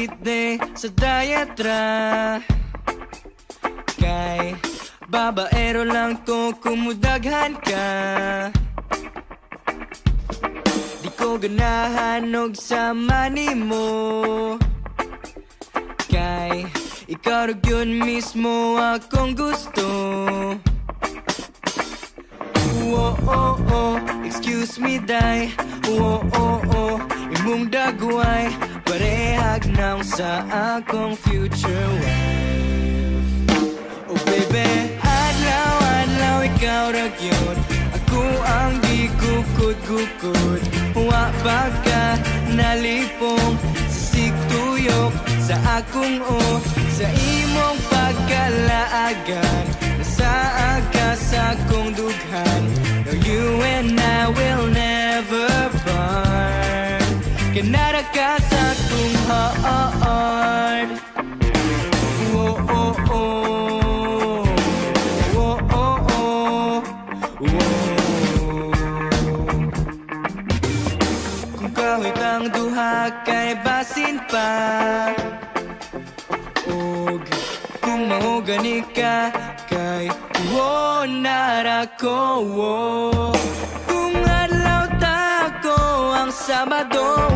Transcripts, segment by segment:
cheat day sa diet ra. Kay babaero lang to kumudaghan ka. Di ko ganahan og sama nimo. Kay ikaw rin yun mismo akong gusto. Oh, oh, oh, excuse me, day. Oh, oh, oh, imong dagway parehag na sa akong future wife. Oh baby, adlaw, adlaw, ikaw ra gyud. Ako ang gikukod-gukod. Wa ba ka nalipong sa sigtuyok sa akong sa imong pagkalaagan. Nasaa ka sa akong dughan. No, you and I will never part. Kanara ka sa akong heart. Oh, oh, oh. Oh, oh, oh. Oh. Kung kahit ang duha kay basin pa. Og kung mahugani ka kay nara ko. Kung adlaw ta ko ang Sabado,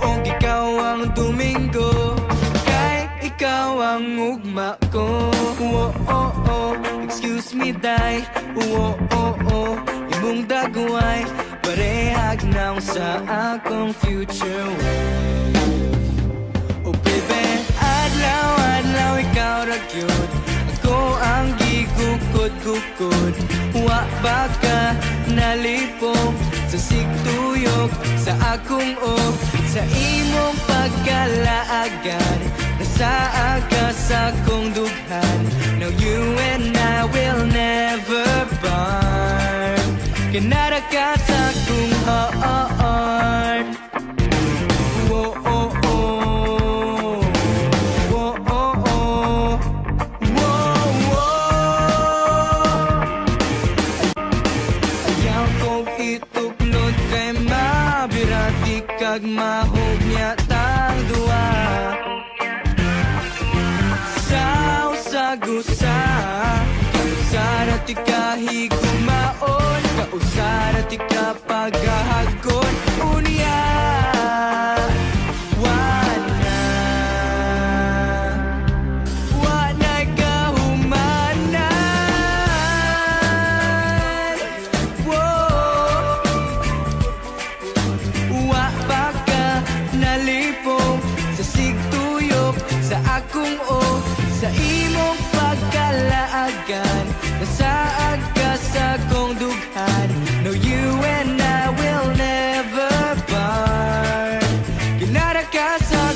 og ikaw ang Domingo, kay ikaw ang ugma ko. Oh, oh, oh, excuse me, day. Oh, oh, oh, imong dagway parehag na sa akong future wife. Oh baby, adlaw, adlaw, ikaw ra gyud. Ako ang gigukod-gukod. Wa ba ka nalipong sa sigtuyok sa akong sa imong pagkalaagan. Nasaa ka sa akong dughan. Now you and I will never part. Kanara ka sa akong heart. Oh, oh, oh. Oh, oh, oh. Whoa, whoa. Ayaw kong ituklod kay mabirati kag mahog niya tang duwa. Sa usagusa kausara ti kahigumaon, kausara ti kapagahagon. Unya wanay kahumanan. Whoa. Wa ba ka nalipong sa sigtuyok sa akong sa imong pagkalaagan. Nasaad ka sa akong dughan. No, you and I will never part. Kinara ka sa